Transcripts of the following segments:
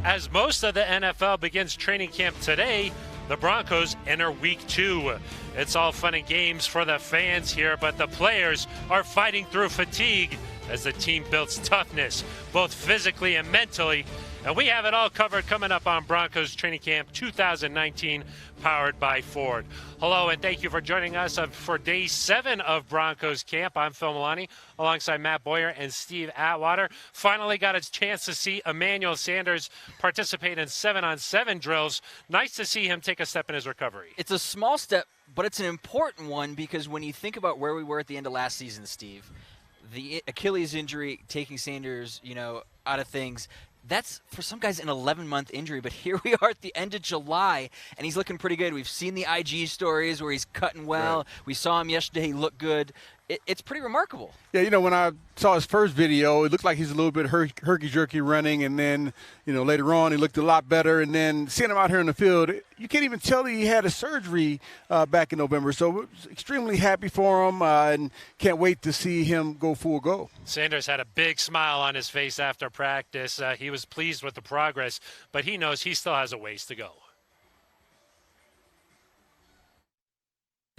As most of the NFL begins training camp today, the Broncos enter week 2. It's all fun and games for the fans here, but the players are fighting through fatigue as the team builds toughness, both physically and mentally. And we have it all covered coming up on Broncos Training Camp 2019, powered by Ford. Hello, and thank you for joining us for Day 7 of Broncos Camp. I'm Phil Milani, alongside Matt Boyer and Steve Atwater. Finally got a chance to see Emmanuel Sanders participate in 7-on-7 drills. Nice to see him take a step in his recovery. It's a small step, but it's an important one, because when you think about where we were at the end of last season, Steve, the Achilles injury taking Sanders, out of things, that's, for some guys, an 11-month injury, but here we are at the end of July, and he's looking pretty good. We've seen the IG stories where he's cutting well. Right. We saw him yesterday. He looked good. It's pretty remarkable. Yeah, when I saw his first video, it looked like he's a little bit herky-jerky running, and then, later on he looked a lot better, and then seeing him out here in the field, you can't even tell that he had a surgery back in November, so we're extremely happy for him and can't wait to see him go full go. Sanders had a big smile on his face after practice. He was pleased with the progress, but he knows he still has a ways to go.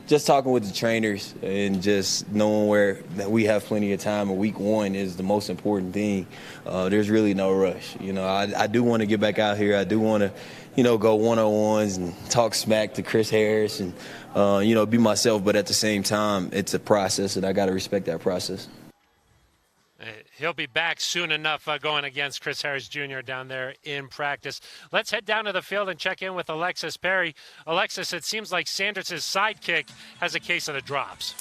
Just talking with the trainers and just knowing that we have plenty of time, and week 1 is the most important thing. There's really no rush. I do want to get back out here. I do want to, go one-on-ones and talk smack to Chris Harris and, be myself. But at the same time, it's a process, and I got to respect that process. He'll be back soon enough going against Chris Harris Jr. down there in practice. Let's head down to the field and check in with Alexis Perry. Alexis, it seems like Sanders' sidekick has a case of the drops.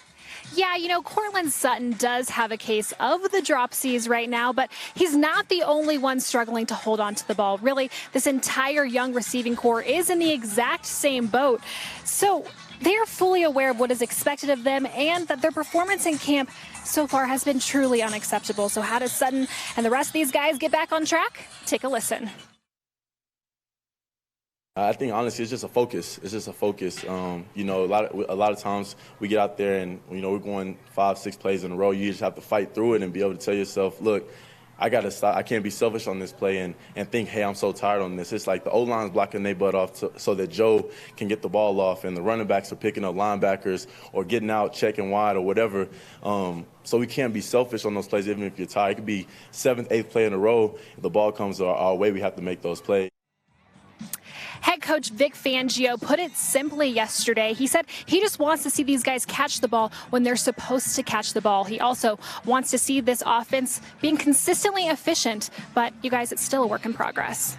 Yeah, Cortland Sutton does have a case of the dropsies right now, but he's not the only one struggling to hold on to the ball. Really, this entire young receiving corps is in the exact same boat. So they are fully aware of what is expected of them and that their performance in camp so far has been truly unacceptable. So how does Sutton and the rest of these guys get back on track? Take a listen. I think, honestly, it's just a focus. It's just a focus. A lot of times we get out there and, we're going 5-6 plays in a row. You just have to fight through it and be able to tell yourself, look, I got to stop. I can't be selfish on this play and think, hey, I'm so tired on this. It's like the O-line's blocking their butt off so that Joe can get the ball off, and the running backs are picking up linebackers or getting out, checking wide or whatever. So we can't be selfish on those plays even if you're tired. It could be 7th, 8th play in a row. If the ball comes our way, we have to make those plays. Head coach Vic Fangio put it simply yesterday. He said he just wants to see these guys catch the ball when they're supposed to catch the ball. He also wants to see this offense being consistently efficient, but you guys, it's still a work in progress.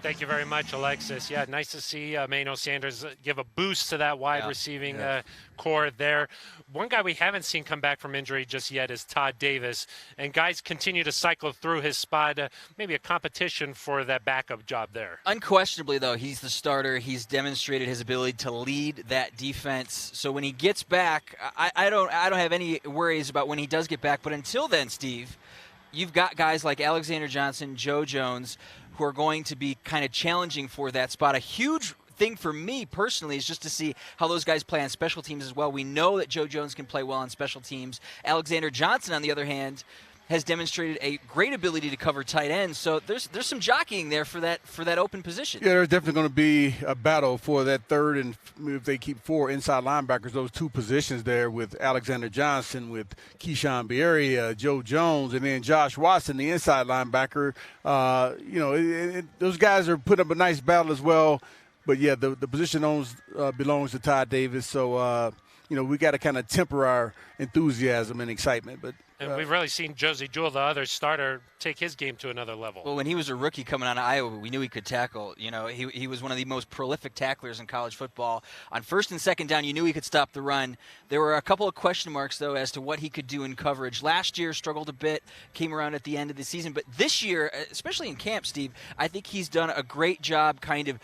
Thank you very much, Alexis. Yeah, nice to see Emmanuel Sanders give a boost to that wide receiving core there. One guy we haven't seen come back from injury just yet is Todd Davis, and guys continue to cycle through his spot, maybe a competition for that backup job there. Unquestionably, though, he's the starter. He's demonstrated his ability to lead that defense. So when he gets back, I don't have any worries about when he does get back. But until then, Steve, you've got guys like Alexander Johnson, Joe Jones, who are going to be kind of challenging for that spot. A huge thing for me personally is just to see how those guys play on special teams as well. We know that Joe Jones can play well on special teams. Alexander Johnson, on the other hand, has demonstrated a great ability to cover tight ends. So there's some jockeying there for that open position. Yeah, there's definitely going to be a battle for that third, and if they keep 4 inside linebackers, those 2 positions there with Alexander Johnson, with Keyshawn Bierria, Joe Jones, and then Josh Watson, the inside linebacker. Those guys are putting up a nice battle as well. But, yeah, the position belongs to Todd Davis. So, we got to kind of temper our enthusiasm and excitement. But and we've really seen Josie Jewell, the other starter, take his game to another level. Well, when he was a rookie coming out of Iowa, we knew he could tackle. He was one of the most prolific tacklers in college football. On first and second down, you knew he could stop the run. There were a couple of question marks, though, as to what he could do in coverage. Last year, struggled a bit, came around at the end of the season. But this year, especially in camp, Steve, I think he's done a great job kind of,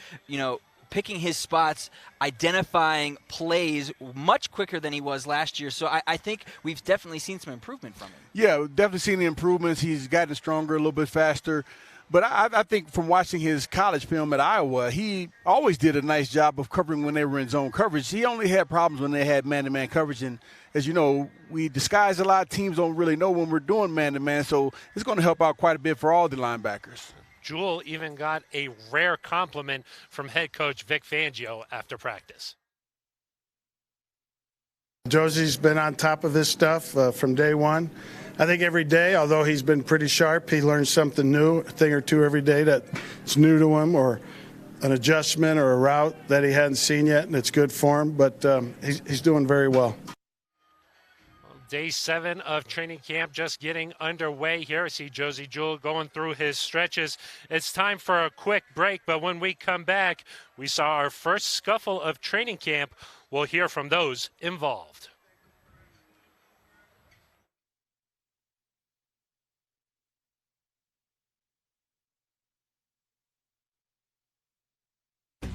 picking his spots, identifying plays much quicker than he was last year. So I think we've definitely seen some improvement from him. Yeah, we've definitely seen the improvements. He's gotten stronger, a little bit faster. But I think from watching his college film at Iowa, he always did a nice job of covering when they were in zone coverage. He only had problems when they had man-to-man coverage. And as you know, we disguise a lot. Teams don't really know when we're doing man-to-man. So it's going to help out quite a bit for all the linebackers. Jewell even got a rare compliment from head coach Vic Fangio after practice. Josie's been on top of this stuff from day one. I think every day, although he's been pretty sharp, he learns something new, a thing or two every day that's new to him, or an adjustment or a route that he hadn't seen yet, and it's good for him. But he's doing very well. Day 7 of training camp just getting underway here. I see Josie Jewell going through his stretches. It's time for a quick break, but when we come back, we saw our first scuffle of training camp. We'll hear from those involved.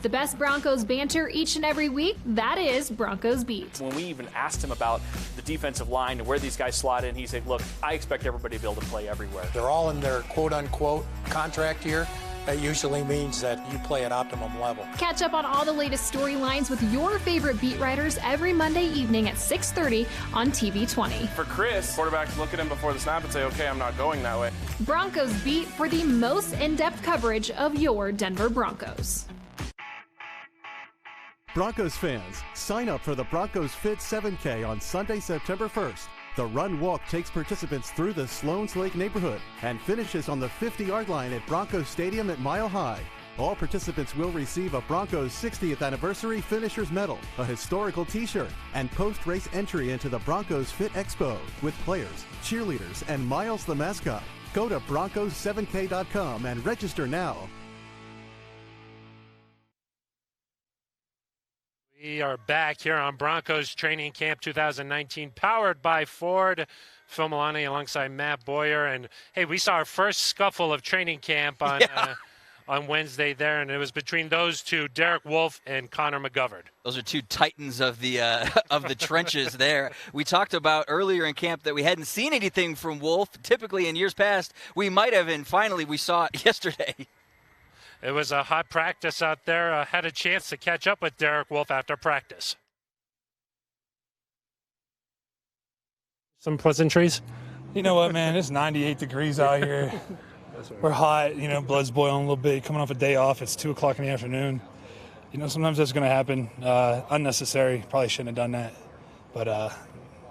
The best Broncos banter each and every week, that is Broncos Beat. When we even asked him about the defensive line and where these guys slot in, he said, look, I expect everybody to be able to play everywhere. They're all in their quote-unquote contract year. That usually means that you play at optimum level. Catch up on all the latest storylines with your favorite beat writers every Monday evening at 6:30 on TV 20. For Chris, quarterbacks look at him before the snap and say, okay, I'm not going that way. Broncos Beat for the most in-depth coverage of your Denver Broncos. Broncos fans, sign up for the Broncos Fit 7K on Sunday, September 1st. The run walk takes participants through the Sloans Lake neighborhood and finishes on the 50-yard line at Broncos Stadium at Mile High. All participants will receive a Broncos 60th Anniversary Finisher's Medal, a historical t-shirt, and post-race entry into the Broncos Fit Expo with players, cheerleaders, and Miles the mascot. Go to Broncos7k.com and register now. We are back here on Broncos Training Camp 2019, powered by Ford. Phil Milani alongside Matt Boyer. And, hey, we saw our first scuffle of training camp on Wednesday there, and it was between those two, Derek Wolfe and Connor McGovern. Those are two titans of the trenches there. We talked about earlier in camp that we hadn't seen anything from Wolfe. Typically in years past, we might have, and finally we saw it yesterday. It was a hot practice out there. Had a chance to catch up with Derek Wolfe after practice. Some pleasantries? You know what, man? It's 98 degrees out here. We're hot. You know, blood's boiling a little bit. Coming off a day off, it's 2 o'clock in the afternoon. You know, sometimes that's going to happen. Unnecessary. Probably shouldn't have done that. But,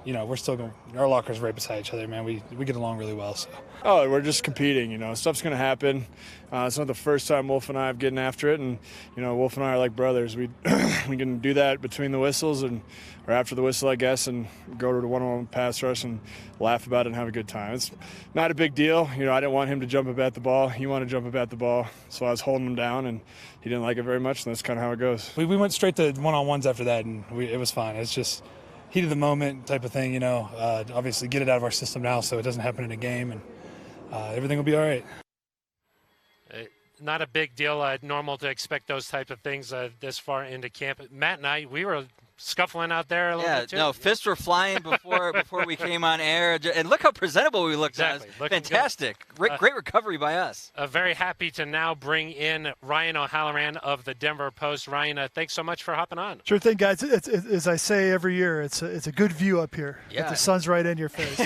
you know, we're still going. Our lockers right beside each other, man. We get along really well. So. Oh, we're just competing. You know, stuff's going to happen. It's not the first time Wolf and I have getting after it, and you know, Wolf and I are like brothers. We can do that between the whistles or after the whistle, I guess, and go to the one-on-one pass rush and laugh about it and have a good time. It's not a big deal. You know, I didn't want him to jump up at the ball. He wanted to jump up at the ball, so I was holding him down, and he didn't like it very much. And that's kind of how it goes. We went straight to one-on-ones after that, and it was fine. It's just heat of the moment type of thing, you know. Obviously, get it out of our system now so it doesn't happen in a game, and everything will be all right. Not a big deal. Normal to expect those type of things this far into camp. Matt and I, we were scuffling out there a little bit too. No, fists were flying before we came on air. And look how presentable we looked. Exactly. Fantastic. Great recovery by us. Very happy to now bring in Ryan O'Halloran of the Denver Post. Ryan, thanks so much for hopping on. Sure thing, guys. It's as I say every year, it's a good view up here. Yeah. The sun's right in your face.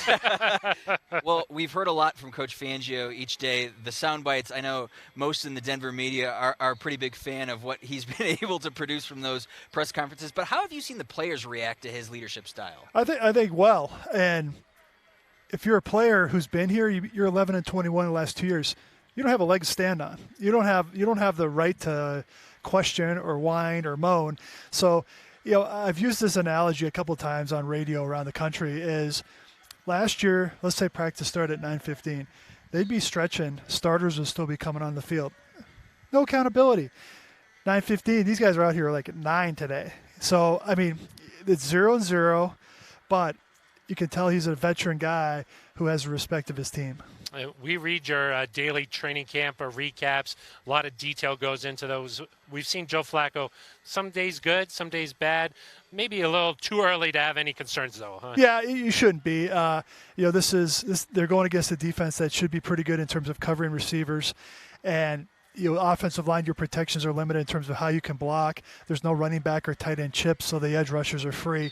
Well, we've heard a lot from Coach Fangio each day. The sound bites, I know most in the Denver media are a pretty big fan of what he's been able to produce from those press conferences. But how have you seen the players react to his leadership style? I think well. And if you're a player who's been here, you're 11-21 in the last 2 years. You don't have a leg to stand on. You don't have the right to question or whine or moan. So, you know, I've used this analogy a couple of times on radio around the country. Is last year, let's say practice started at 9:15, they'd be stretching. Starters would still be coming on the field. No accountability. 9:15. These guys are out here like at 9 today. So, I mean, it's 0-0, but you can tell he's a veteran guy who has the respect of his team. We read your daily training camp recaps. A lot of detail goes into those. We've seen Joe Flacco, some days good, some days bad. Maybe a little too early to have any concerns, though, huh? Yeah, you shouldn't be. You know, they're going against a defense that should be pretty good in terms of covering receivers. And you know, offensive line, your protections are limited in terms of how you can block. There's no running back or tight end chips, so the edge rushers are free.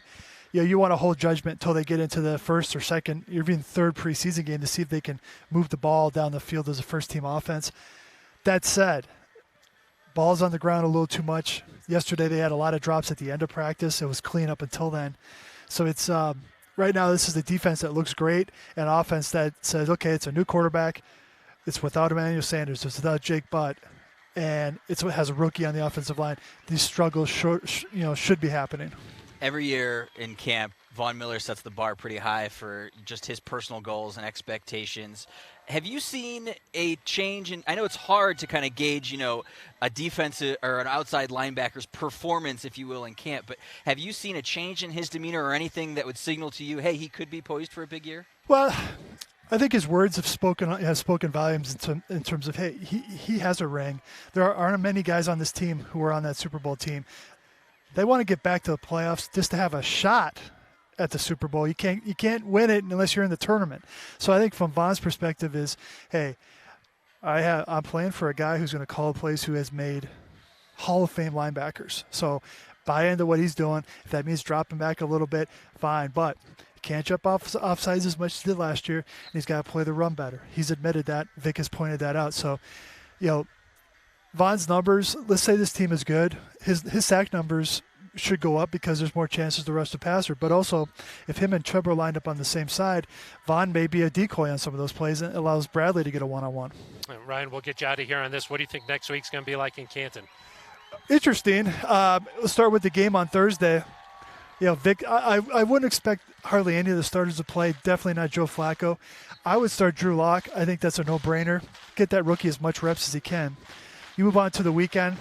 You know, you want to hold judgment until they get into the first or second, or even third preseason game to see if they can move the ball down the field as a first-team offense. That said, ball's on the ground a little too much. Yesterday they had a lot of drops at the end of practice. It was clean up until then. So it's right now this is the defense that looks great and offense that says, okay, it's a new quarterback. It's without Emmanuel Sanders. It's without Jake Butt. And it has a rookie on the offensive line. These struggles should be happening. Every year in camp, Von Miller sets the bar pretty high for just his personal goals and expectations. Have you seen a change in – I know it's hard to kind of gauge, a defensive or an outside linebacker's performance, if you will, in camp, but have you seen a change in his demeanor or anything that would signal to you, hey, he could be poised for a big year? Well, I think his words have spoken volumes in terms of, hey, he has a ring. There aren't many guys on this team who are on that Super Bowl team. They want to get back to the playoffs just to have a shot at the Super Bowl. You can't win it unless you're in the tournament. So I think from Von's perspective is, hey, I'm playing for a guy who's going to call plays who has made Hall of Fame linebackers. So buy into what he's doing. If that means dropping back a little bit, fine. But he can't jump offsides as much as he did last year, and he's got to play the run better. He's admitted that. Vic has pointed that out. So, Von's numbers, let's say this team is good. His sack numbers should go up because there's more chances to rush the passer. But also, if him and Chubb are lined up on the same side, Von may be a decoy on some of those plays and allows Bradley to get a one-on-one. Ryan, we'll get you out of here on this. What do you think next week's going to be like in Canton? Interesting. Let's start with the game on Thursday. Vic, I wouldn't expect hardly any of the starters to play, definitely not Joe Flacco. I would start Drew Lock. I think that's a no-brainer. Get that rookie as much reps as he can. You move on to the weekend.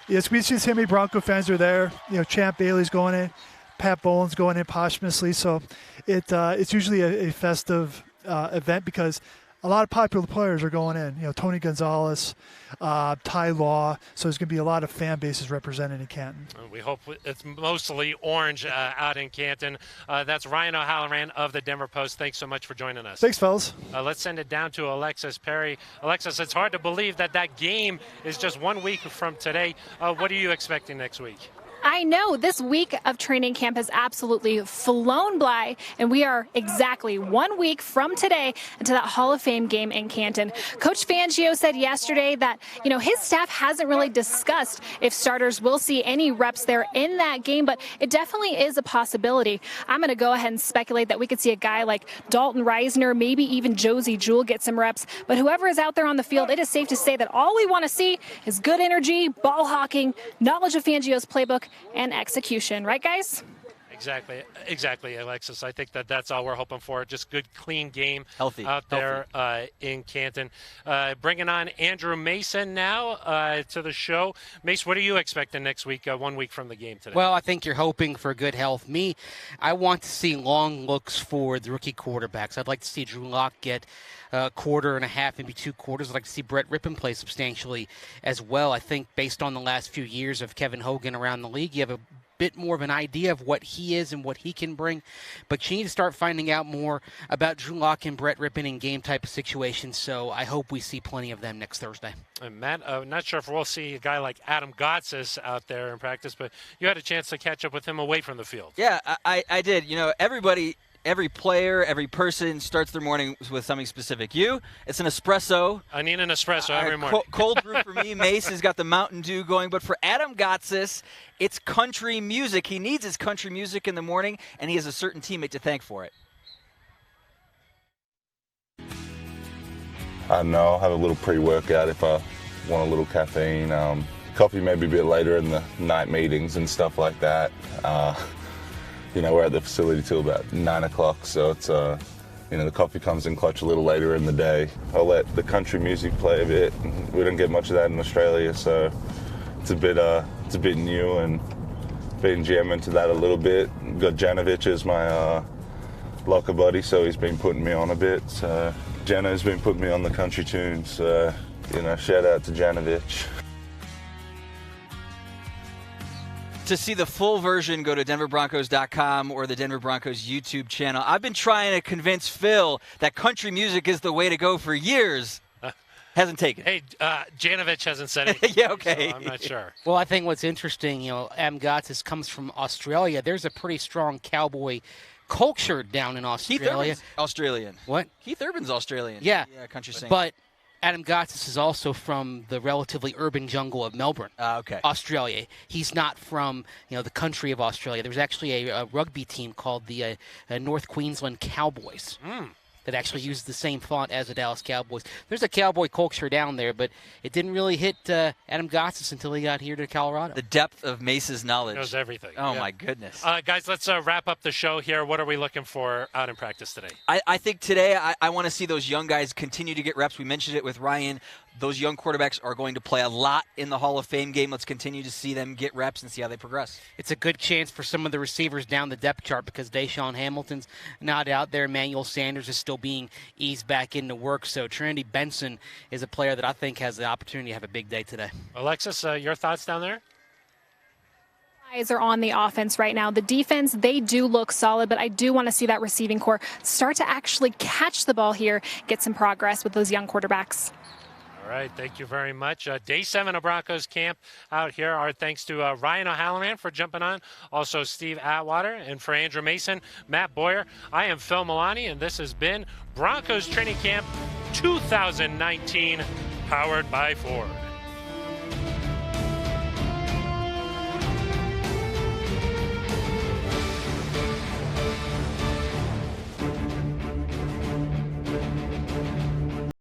Yes, we see how many Bronco fans are there. Champ Bailey's going in, Pat Bowen's going in posthumously. So it's usually a festive event because a lot of popular players are going in. Tony Gonzalez, Ty Law. So there's going to be a lot of fan bases represented in Canton. We hope it's mostly orange out in Canton. That's Ryan O'Halloran of the Denver Post. Thanks so much for joining us. Thanks, fellas. Let's send it down to Alexis Perry. Alexis, it's hard to believe that game is just 1 week from today. What are you expecting next week? I know this week of training camp has absolutely flown by, and we are exactly 1 week from today into that Hall of Fame game in Canton. Coach Fangio said yesterday that, his staff hasn't really discussed if starters will see any reps there in that game, but it definitely is a possibility. I'm going to go ahead and speculate that we could see a guy like Dalton Reisner, maybe even Josie Jewell get some reps, but whoever is out there on the field, it is safe to say that all we want to see is good energy, ball hawking, knowledge of Fangio's playbook, and execution. Right, guys? Exactly, Alexis. I think that's all we're hoping for. Just good, clean game out there in Canton. Bringing on Andrew Mason now to the show. Mace, what are you expecting next week, 1 week from the game today? Well, I think you're hoping for good health. I want to see long looks for the rookie quarterbacks. I'd like to see Drew Lock get a quarter and a half, maybe 2 quarters. I'd like to see Brett Rippon play substantially as well. I think based on the last few years of Kevin Hogan around the league, you have a bit more of an idea of what he is and what he can bring, but you need to start finding out more about Drew Lock and Brett Rippon in game type of situations, so I hope we see plenty of them next Thursday. And Matt, I'm not sure if we'll see a guy like Adam Gotsis out there in practice, but you had a chance to catch up with him away from the field. Yeah, I did. Every player, every person starts their morning with something specific. It's an espresso. I need an espresso every morning. Cold brew for me. Mace has got the Mountain Dew going. But for Adam Gotsis, it's country music. He needs his country music in the morning, and he has a certain teammate to thank for it. I don't know. I'll have a little pre-workout if I want a little caffeine. Coffee maybe a bit later in the night meetings and stuff like that. We're at the facility till about 9 o'clock, so it's, the coffee comes in clutch a little later in the day. I'll let the country music play a bit. We don't get much of that in Australia, so it's a bit new, and been jamming to that a little bit. Got Janovich as my locker buddy, so he's been putting me on a bit. So Jano's been putting me on the country tunes, so, shout out to Janovich. To see the full version, go to denverbroncos.com or the Denver Broncos YouTube channel. I've been trying to convince Phil that country music is the way to go for years. Hasn't taken. Hey, Janovich hasn't said anything. Yeah, okay. So I'm not sure. Well, I think what's interesting, Adam Gotsis comes from Australia. There's a pretty strong cowboy culture down in Australia. Keith Urban's Australian. What? Keith Urban's Australian. Yeah. Country singer. But Adam Gotsis is also from the relatively urban jungle of Melbourne, Australia. He's not from the country of Australia. There's actually a rugby team called the North Queensland Cowboys. That actually uses the same font as the Dallas Cowboys. There's a cowboy culture down there, but it didn't really hit Adam Gotsis until he got here to Colorado. The depth of Mace's knowledge. Knows everything. Oh, my goodness. Guys, let's wrap up the show here. What are we looking for out in practice today? I think today I want to see those young guys continue to get reps. We mentioned it with Ryan. Those young quarterbacks are going to play a lot in the Hall of Fame game. Let's continue to see them get reps and see how they progress. It's a good chance for some of the receivers down the depth chart because Deshaun Hamilton's not out there. Emmanuel Sanders is still being eased back into work. So Trinity Benson is a player that I think has the opportunity to have a big day today. Alexis, your thoughts down there? Eyes are on the offense right now. The defense, they do look solid, but I do want to see that receiving core start to actually catch the ball here, get some progress with those young quarterbacks. All right, thank you very much. Day 7 of Broncos Camp out here. Our thanks to Ryan O'Halloran for jumping on, also Steve Atwater, and for Andrew Mason, Matt Boyer. I am Phil Milani, and this has been Broncos Training Camp 2019, powered by Ford.